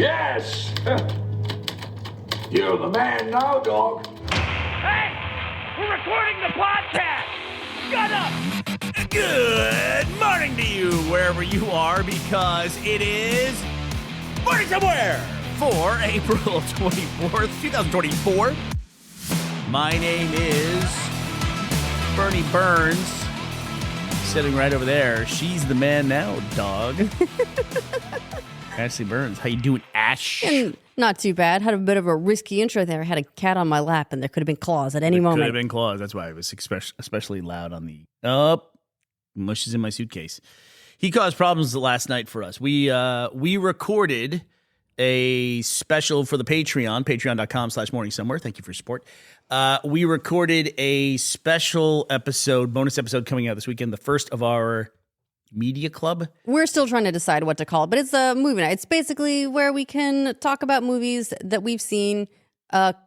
Yes! You're the man now, dog. Hey! We're recording the podcast! Shut up! Good morning to you, wherever you are, because it is Morning Somewhere for April 24th, 2024. My name is Bernie Burns, sitting right over there. She's the man now, dog. Ashley Burns, how you doing, Ash? Not too bad. Had a bit of a risky intro there. Had a cat on my lap, and there could have been claws at any moment. Could have been claws. That's why it was especially loud on the... Oh, mush is in my suitcase. He caused problems last night for us. We recorded a special for the Patreon, patreon.com/morningsomewhere. Thank you for your support. We recorded a special episode, bonus episode coming out this weekend, the first of our media club. We're still trying to decide what to call it, but it's a movie night. It's basically where we can talk about movies that we've seen,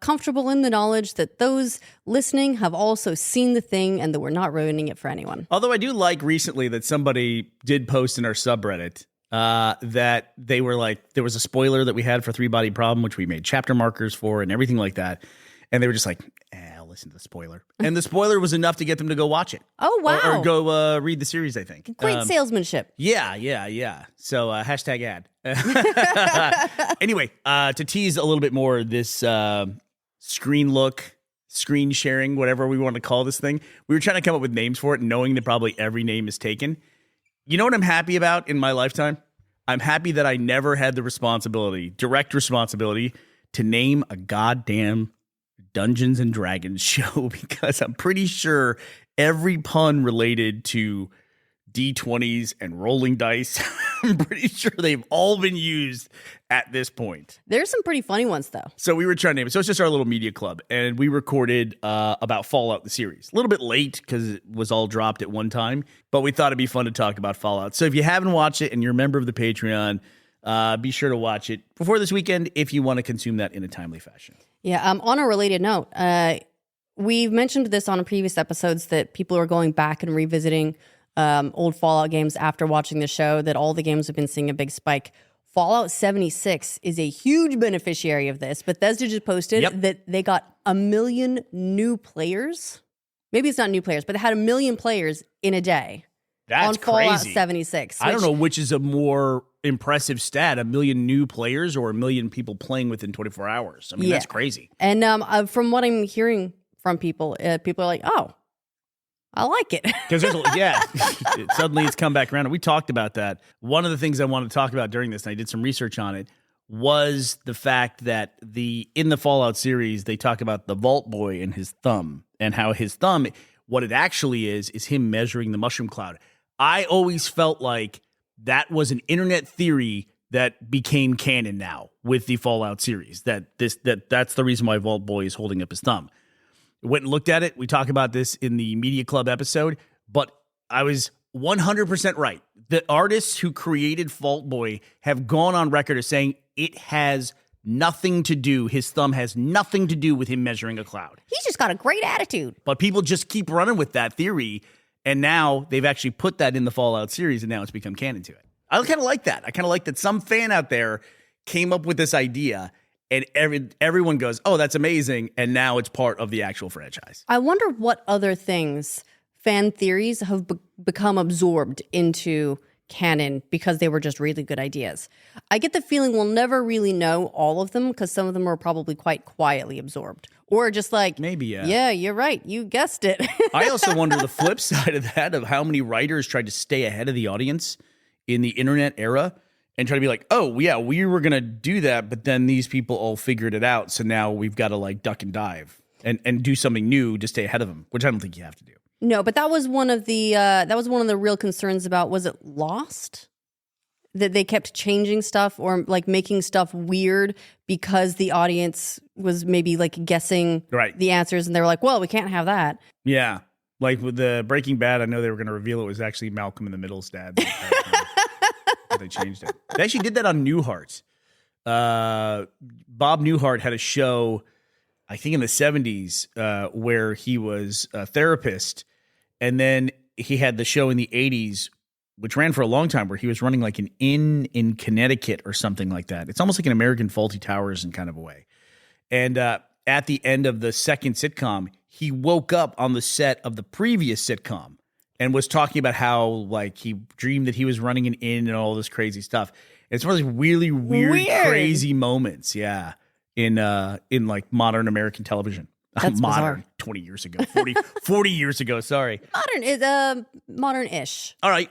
comfortable in the knowledge that those listening have also seen the thing and that we're not ruining it for anyone. Although I do like recently that somebody did post in our subreddit that they were like, there was a spoiler that we had for Three Body Problem, which we made chapter markers for and everything like that. And they were just like, I'll listen to the spoiler. And the spoiler was enough to get them to go watch it. Oh, wow. Or go read the series, I think. Great salesmanship. Yeah. So hashtag ad. Anyway, to tease a little bit more, this screen sharing, whatever we want to call this thing, we were trying to come up with names for it, knowing that probably every name is taken. You know what I'm happy about in my lifetime? I'm happy that I never had the direct responsibility, to name a goddamn Dungeons and Dragons show, because I'm pretty sure every pun related to D20s and rolling dice, I'm pretty sure they've all been used at this point. There's some pretty funny ones, though. So we were trying to name it. So it's just our little media club. And we recorded about Fallout, the series. A little bit late because it was all dropped at one time. But we thought it'd be fun to talk about Fallout. So if you haven't watched it and you're a member of the Patreon, be sure to watch it before this weekend if you want to consume that in a timely fashion. Yeah, on a related note, we've mentioned this on previous episodes that people are going back and revisiting old Fallout games after watching the show, that all the games have been seeing a big spike. Fallout 76 is a huge beneficiary of this. Bethesda just posted that they got 1 million new players. Maybe it's not new players, but they had 1 million players in a day. That's on Fallout crazy. 76. I don't know which is a more impressive stat, 1 million new players or 1 million people playing within 24 hours. I mean, that's crazy. And from what I'm hearing from people, people are like, oh, I like it. Because suddenly it's come back around. And we talked about that. One of the things I wanted to talk about during this, and I did some research on it, was the fact that in the Fallout series, they talk about the Vault Boy and his thumb, and how his thumb, what it actually is him measuring the mushroom cloud. I always felt like that was an internet theory that became canon now with the Fallout series, that's the reason why Vault Boy is holding up his thumb. Went and looked at it. We talk about this in the Media Club episode, but I was 100% right. The artists who created Vault Boy have gone on record as saying it has nothing to do, his thumb has nothing to do with him measuring a cloud. He's just got a great attitude. But people just keep running with that theory, and now they've actually put that in the Fallout series, and now it's become canon to it. I kind of like that. I kind of like that some fan out there came up with this idea, and everyone goes, oh, that's amazing, and now it's part of the actual franchise. I wonder what other things fan theories have become absorbed into canon because they were just really good ideas. I get the feeling we'll never really know all of them because some of them are probably quite quietly absorbed. Or just like, maybe, yeah, you're right. You guessed it. I also wonder the flip side of that, of how many writers tried to stay ahead of the audience in the internet era and try to be like, oh, yeah, we were going to do that, but then these people all figured it out, so now we've got to like duck and dive and do something new to stay ahead of them, which I don't think you have to do. No, but that was one of the real concerns about, was it Lost? That they kept changing stuff or like making stuff weird because the audience was maybe like guessing the answers, and they were like, well, we can't have that. Yeah. Like with the Breaking Bad, I know they were going to reveal it was actually Malcolm in the Middle's dad. But they changed it. They actually did that on Newhart. Bob Newhart had a show, I think in the 70s, where he was a therapist. And then he had the show in the 80s which ran for a long time, where he was running like an inn in Connecticut or something like that. It's almost like an American Faulty Towers in kind of a way. And at the end of the second sitcom, he woke up on the set of the previous sitcom and was talking about how like he dreamed that he was running an inn and all this crazy stuff. It's one of those really weird, crazy moments, yeah, in like modern American television. That's modern, bizarre. 20 years ago, 40 years ago, sorry. Modern is modern-ish. All right,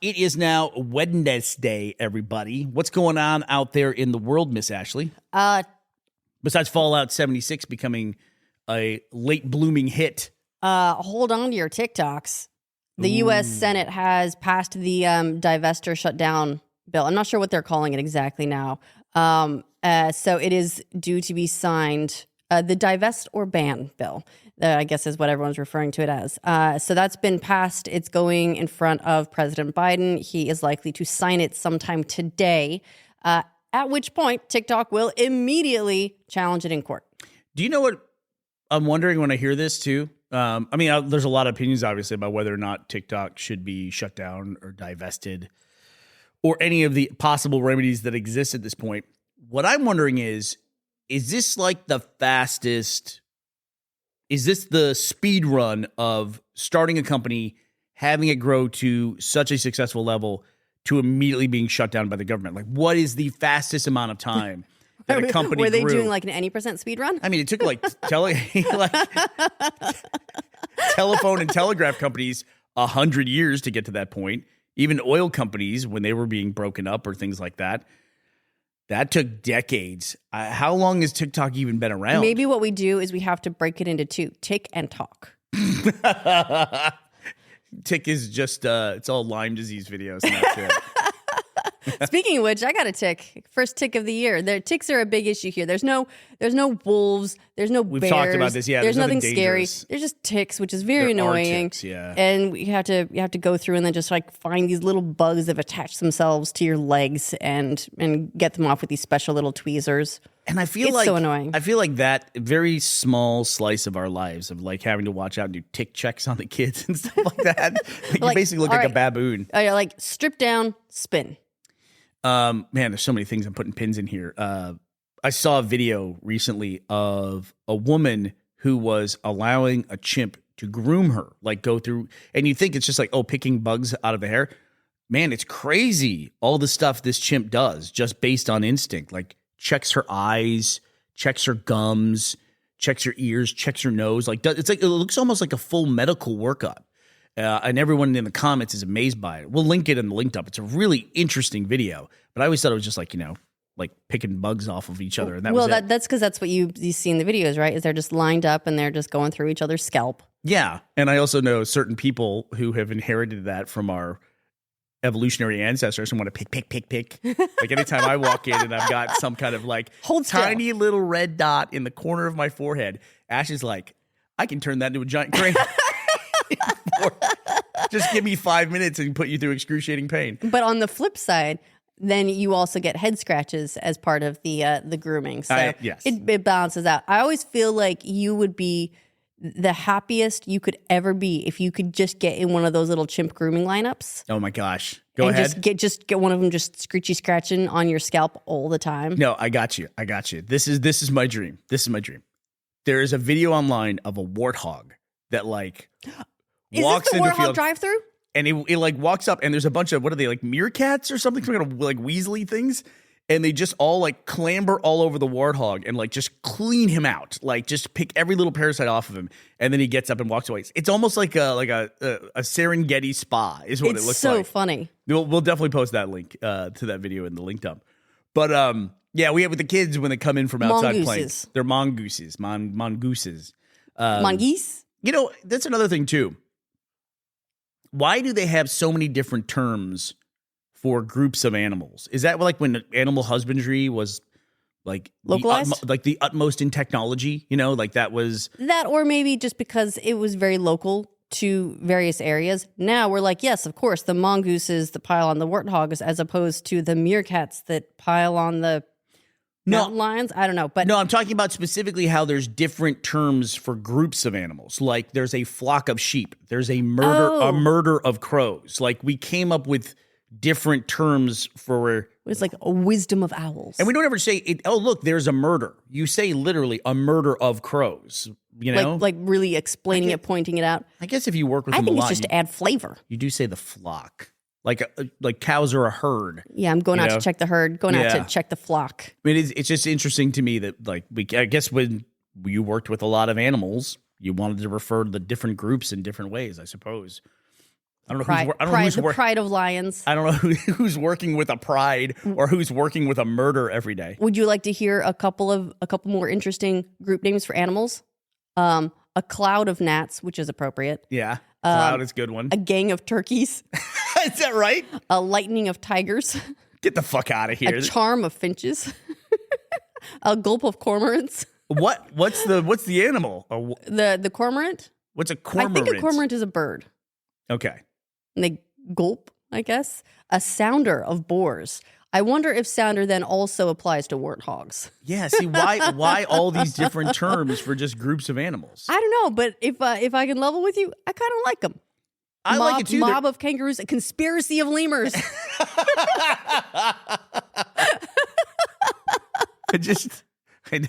it is now Wednesday, everybody. What's going on out there in the world, Miss Ashley? Besides Fallout 76 becoming a late blooming hit. Hold on to your TikToks. The U.S. Senate has passed the divestiture shutdown bill. I'm not sure what they're calling it exactly now. So it is due to be signed. The divest or ban bill, I guess is what everyone's referring to it as. So that's been passed. It's going in front of President Biden. He is likely to sign it sometime today, at which point TikTok will immediately challenge it in court. Do you know what I'm wondering when I hear this too? I mean, there's a lot of opinions, obviously, about whether or not TikTok should be shut down or divested or any of the possible remedies that exist at this point. What I'm wondering is this like the fastest, is this the speed run of starting a company, having it grow to such a successful level to immediately being shut down by the government? Like, what is the fastest amount of time that a company Were they grew? doing like an any % speed run? I mean, it took like telephone and telegraph companies 100 years to get to that point. Even oil companies, when they were being broken up or things like that, that took decades. How long has TikTok even been around? Maybe what we do is we have to break it into two: tick and talk. Tick is just it's all Lyme disease videos and that's it. Speaking of which, I got a tick. First tick of the year. Ticks are a big issue here. There's no wolves. There's no bears. We've talked about this. Yeah, there's nothing nothing scary. dangerous. There's just ticks, which is very There are annoying. ticks, yeah. And you have to go through and then just like find these little bugs that have attached themselves to your legs and get them off with these special little tweezers. And I feel It's like so annoying. I feel like that very small slice of our lives of like having to watch out and do tick checks on the kids and stuff like that. Like you Like, basically look all like a right. baboon. Like strip down, spin. Man, there's so many things I'm putting pins in here. I saw a video recently of a woman who was allowing a chimp to groom her, like go through, and you think it's just like, oh, picking bugs out of the hair. Man, it's crazy. All the stuff this chimp does just based on instinct, like checks her eyes, checks her gums, checks her ears, checks her nose. Like it's like, it looks almost like a full medical workup. And everyone in the comments is amazed by it. We'll link it in the linked up. It's a really interesting video, but I always thought it was just like, like picking bugs off of each other. And that was it. That's because that's what you see in the videos, right? Is they're just lined up and they're just going through each other's scalp. Yeah. And I also know certain people who have inherited that from our evolutionary ancestors and want to pick. Like anytime I walk in and I've got some kind of like Hold still. tiny little red dot in the corner of my forehead, Ash is like, I can turn that into a giant crane. Just give me 5 minutes and put you through excruciating pain. But on the flip side, then you also get head scratches as part of the grooming. So yes. it balances out. I always feel like you would be the happiest you could ever be if you could just get in one of those little chimp grooming lineups. Oh my gosh. Go and ahead. Just get one of them just screechy scratching on your scalp all the time. No, I got you. This is my dream. There is a video online of a warthog that like walks Is this the into Warhol field drive-through? and it like walks up and there's a bunch of, what are they, like meerkats or something, some kind of like weaselly things, and they just all like clamber all over the warthog and like just clean him out, like just pick every little parasite off of him, and then he gets up and walks away. It's almost like a Serengeti spa is what it looks It's so like. funny. We'll definitely post that link to that video in the link dump. But yeah, we have with the kids when they come in from outside playing. Mongooses. They're mongooses, mongooses. Mongoose? That's another thing too. Why do they have so many different terms for groups of animals? Is that like when animal husbandry was like Localized? the utmost in technology? Like that was That, or maybe just because it was very local to various areas. Now we're like, yes, of course, the mongooses that pile on the warthogs as opposed to the meerkats that pile on the mountain lions. I don't know, but No, I'm talking about specifically how there's different terms for groups of animals. Like there's a flock of sheep. There's a murder of crows. Like we came up with different terms for. it's like a wisdom of owls. And we don't ever say, oh, look, there's a murder. You say literally a murder of crows, you know? like really explaining it, pointing it out. I guess if you work with them I think a lot, it's just to add flavor. you do say the flock. Like cows are a herd. Yeah, I'm going out to check the herd, going out to check the flock. I mean, it's just interesting to me that, like, I guess when you worked with a lot of animals, you wanted to refer to the different groups in different ways, I suppose. I don't know The pride of lions. I don't know who's working with a pride or who's working with a murder every day. Would you like to hear a couple more interesting group names for animals? A cloud of gnats, which is appropriate. Yeah, cloud is a good one. A gang of turkeys. Is that right? A lightning of tigers. Get the fuck out of here. A charm of finches. A gulp of cormorants. What's the animal? The cormorant? What's a cormorant? I think a cormorant is a bird. Okay. And they gulp, I guess. A sounder of boars. I wonder if sounder then also applies to warthogs. Yeah, see, why all these different terms for just groups of animals? I don't know, but if I can level with you, I kind of like them. I like it too. Mob of kangaroos, a conspiracy of lemurs. I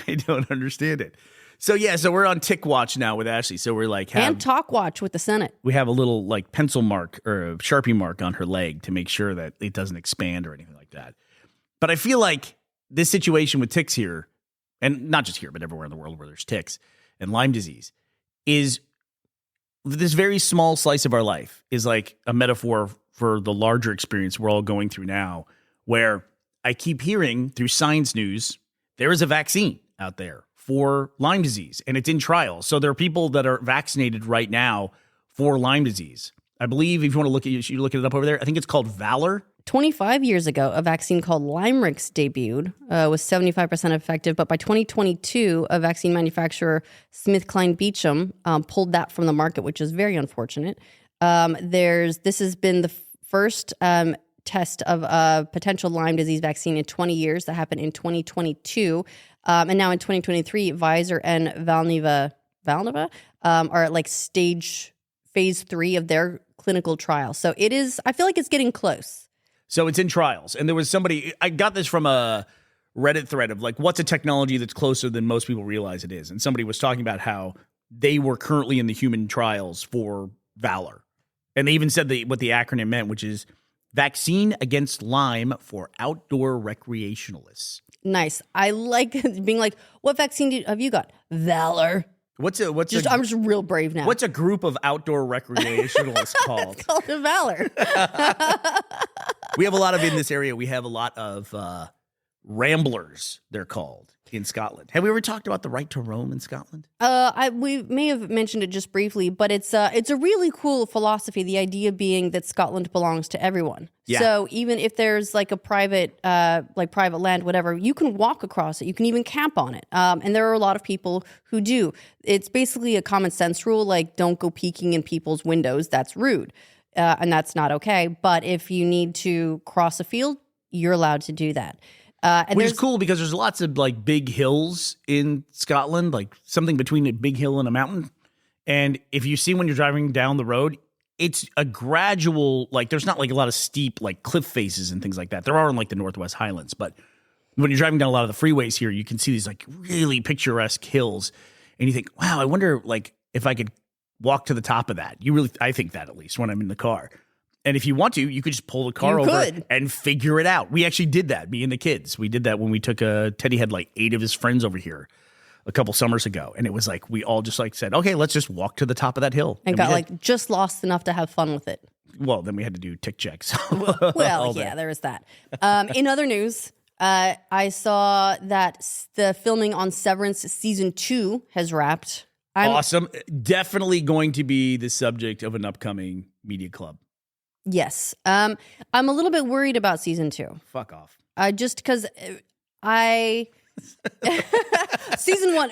don't understand it. So we're on tick watch now with Ashley. So we're like and talk watch with the Senate. We have a little like pencil mark or a Sharpie mark on her leg to make sure that it doesn't expand or anything like that. But I feel like this situation with ticks here, and not just here, but everywhere in the world where there's ticks and Lyme disease, is this very small slice of our life is like a metaphor for the larger experience we're all going through now, where I keep hearing through science news, there is a vaccine out there for Lyme disease, and it's in trials. So there are people that are vaccinated right now for Lyme disease. I believe if you want to look at it, you look it up over there. I think it's called Valor. 25 years ago, a vaccine called Limerix debuted, was 75% effective. But by 2022, a vaccine manufacturer, SmithKline Beecham, pulled that from the market, which is very unfortunate. This has been the first test of a potential Lyme disease vaccine in 20 years. That happened in 2022. And now in 2023, Pfizer and Valneva are at like phase 3 of their clinical trial. So it is, I feel like it's getting close. So it's in trials. And there was somebody, I got this from a Reddit thread of like, what's a technology that's closer than most people realize it is? And somebody was talking about how they were currently in the human trials for Valor. And they even said what the acronym meant, which is Vaccine Against Lyme for Outdoor Recreationalists. Nice. I like being like, what vaccine have you got? Valor. I'm just real brave now. What's a group of outdoor recreationalists called? It's called a Valor. We have a lot of, in this area, we have a lot of ramblers, they're called, in Scotland. Have we ever talked about the right to roam in Scotland? We may have mentioned it just briefly, but it's a really cool philosophy. The idea being that Scotland belongs to everyone. Yeah. So even if there's like a private land, whatever, you can walk across it. You can even camp on it. And there are a lot of people who do. It's basically a common sense rule, like don't go peeking in people's windows. That's rude. And that's not okay. But if you need to cross a field, you're allowed to do that. Which is cool because there's lots of like big hills in Scotland, like something between a big hill and a mountain. And if you see when you're driving down the road, it's a gradual, like there's not like a lot of steep like cliff faces and things like that. There are in like the Northwest Highlands, but when you're driving down a lot of the freeways here, you can see these like really picturesque hills. And you think, wow, I wonder like if I could walk to the top of that. I think that at least when I'm in the car. And if you want to, you could just pull the car over and figure it out. We actually did that, me and the kids. We did that when we took Teddy had like 8 of his friends over here a couple summers ago. And it was like, we all just like said, okay, let's just walk to the top of that hill. And got like just lost enough to have fun with it. Well, then we had to do tick checks. Well, yeah, there is that. In other news, I saw that the filming on Severance season 2 has wrapped. Awesome. Definitely going to be the subject of an upcoming media club. Yes. I'm a little bit worried about season 2. Fuck off. Just because season 1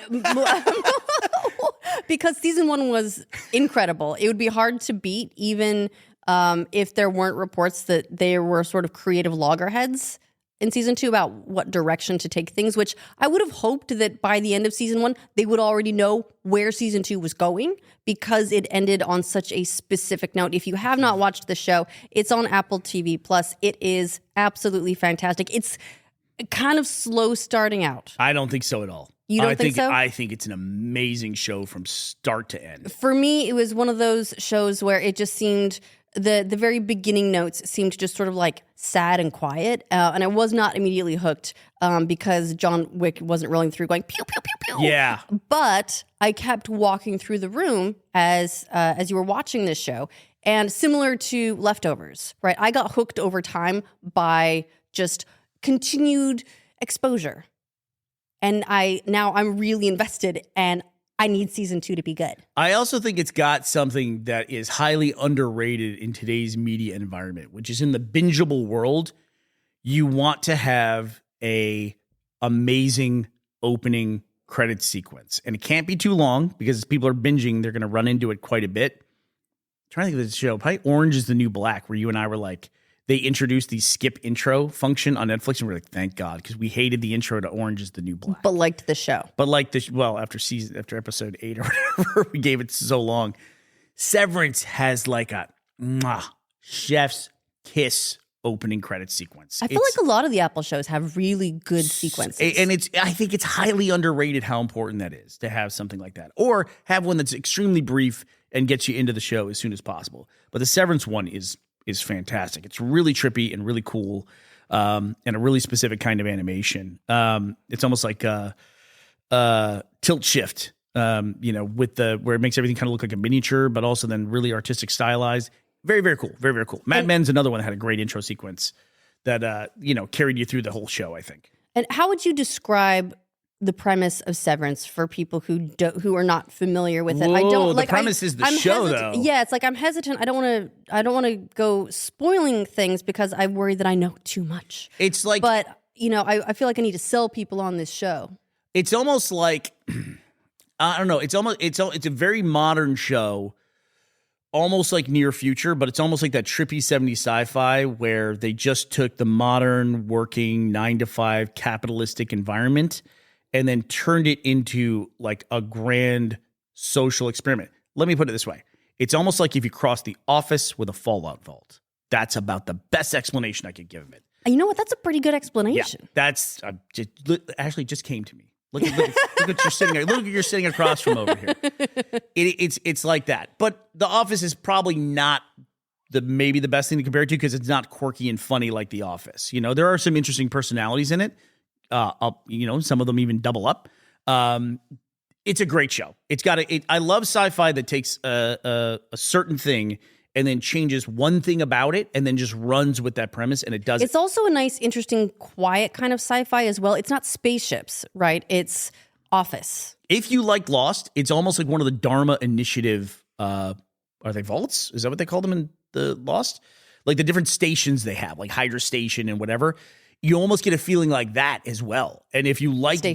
because season 1 was incredible. It would be hard to beat even if there weren't reports that they were sort of creative loggerheads. in season 2 about what direction to take things, which I would have hoped that by the end of season 1, they would already know where season 2 was going, because it ended on such a specific note. If you have not watched the show, it's on Apple TV Plus. It is absolutely fantastic. It's kind of slow starting out. I don't think so at all. You don't think so? I think it's an amazing show from start to end. For me, it was one of those shows where it just seemed, the very beginning notes seemed just sort of like sad and quiet, and I was not immediately hooked because John Wick wasn't rolling through going pew pew pew pew. Yeah, but I kept walking through the room as you were watching this show, and similar to Leftovers, right? I got hooked over time by just continued exposure. And I'm really invested, and I need season 2 to be good. I also think it's got something that is highly underrated in today's media environment, which is in the bingeable world. You want to have a amazing opening credit sequence, and it can't be too long because as people are binging, they're going to run into it quite a bit. I'm trying to think of this show, probably Orange is the New Black, where you and I were like, they introduced the skip intro function on Netflix, and we're like, thank God, because we hated the intro to Orange is the New Black. But liked the show. After episode 8 or whatever, we gave it so long. Severance has like a chef's kiss opening credit sequence. I feel like a lot of the Apple shows have really good sequences. And I think it's highly underrated how important that is to have something like that. Or have one that's extremely brief and gets you into the show as soon as possible. But the Severance one is fantastic. It's really trippy and really cool, and a really specific kind of animation. It's almost like a tilt shift, with where it makes everything kind of look like a miniature, but also then really artistic stylized. Very, very cool. Very, very cool. Mad Men's another one that had a great intro sequence that, carried you through the whole show, I think. And how would you describe the premise of Severance for people who are not familiar with it? The premise is the show, though. Yeah, it's like I'm hesitant. I don't want to go spoiling things because I worry that I know too much. It's like, but I feel like I need to sell people on this show. It's almost like I don't know. It's a very modern show, almost like near future, but it's almost like that trippy 70s sci-fi where they just took the modern working 9-to-5 capitalistic environment and then turned it into like a grand social experiment. Let me put it this way. It's almost like if you cross The Office with a Fallout vault. That's about the best explanation I could give of it. You know what? That's a pretty good explanation. Yeah, that's actually just came to me. Look at you're sitting there. Look at you're sitting across from over here. It's like that. But The Office is probably not maybe the best thing to compare it to because it's not quirky and funny like The Office. There are some interesting personalities in it. Some of them even double up. It's a great show. I love sci-fi that takes a certain thing and then changes one thing about it and then just runs with that premise, and it does. It's also a nice, interesting, quiet kind of sci-fi as well. It's not spaceships, right? It's Office. If you like Lost, it's almost like one of the Dharma Initiative. Are they vaults? Is that what they call them in the Lost? Like the different stations they have, like Hydra Station and whatever. You almost get a feeling like that as well. And if you like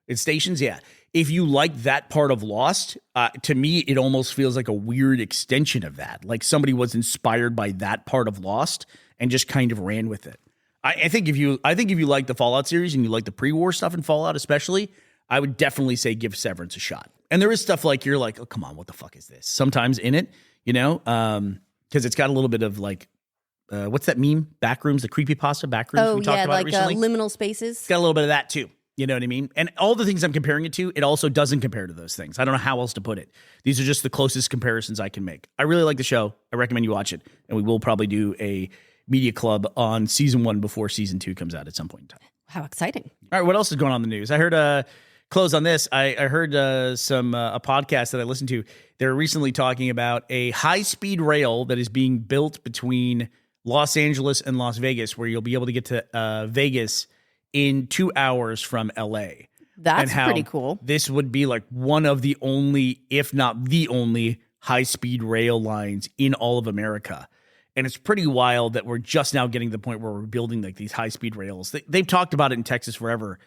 it's stations, yeah. If you like that part of Lost, to me, it almost feels like a weird extension of that. Like somebody was inspired by that part of Lost and just kind of ran with it. I think if you like the Fallout series and you like the pre-war stuff in Fallout, especially, I would definitely say give Severance a shot. And there is stuff like you're like, oh come on, what the fuck is this? Sometimes in it, because it's got a little bit of like. What's that meme? Backrooms, the creepypasta backrooms we talked about recently. Liminal spaces. It's got a little bit of that too. You know what I mean? And all the things I'm comparing it to, it also doesn't compare to those things. I don't know how else to put it. These are just the closest comparisons I can make. I really like the show. I recommend you watch it. And we will probably do a media club on season 1 before season 2 comes out at some point in time. How exciting. All right, what else is going on in the news? I heard, close on this, I heard a podcast that I listened to. They were recently talking about a high-speed rail that is being built between Los Angeles and Las Vegas, where you'll be able to get to Vegas in 2 hours from LA. That's pretty cool. This would be like one of the only, if not the only, high-speed rail lines in all of America. And it's pretty wild that we're just now getting to the point where we're building like these high-speed rails. They've talked about it in Texas forever.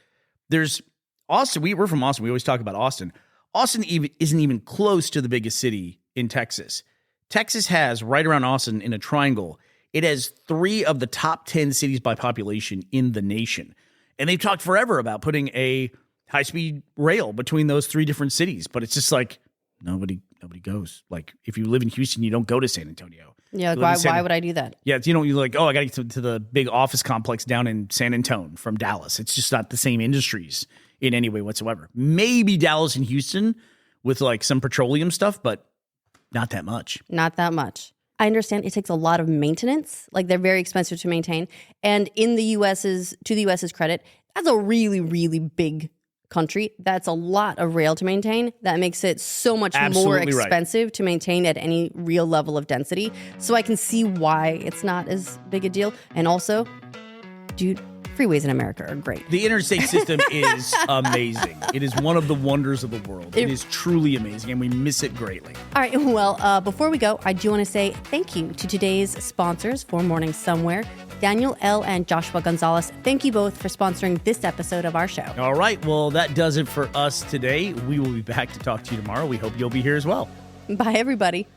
There's Austin. We're from Austin. We always talk about Austin. Austin isn't even close to the biggest city in Texas. Texas has, right around Austin in a triangle, It has 3 of the top 10 cities by population in the nation. And they've talked forever about putting a high-speed rail between those 3 different cities. But it's just like nobody goes. Like if you live in Houston, you don't go to San Antonio. Yeah, like why would I do that? Yeah, you're like, oh, I got to get to the big office complex down in San Antonio from Dallas. It's just not the same industries in any way whatsoever. Maybe Dallas and Houston with like some petroleum stuff, but not that much. Not that much. I understand it takes a lot of maintenance. Like they're very expensive to maintain. And to the US's credit, that's a really, really big country. That's a lot of rail to maintain. That makes it so much more expensive to maintain at any real level of density. So I can see why it's not as big a deal. And also, dude, freeways in America are great. The interstate system is amazing. It is one of the wonders of the world. It is truly amazing, and we miss it greatly. All right, well, before we go, I do want to say thank you to today's sponsors for Morning Somewhere, Daniel L. and Joshua Gonzalez. Thank you both for sponsoring this episode of our show. All right, well, that does it for us today. We will be back to talk to you tomorrow. We hope you'll be here as well. Bye, everybody.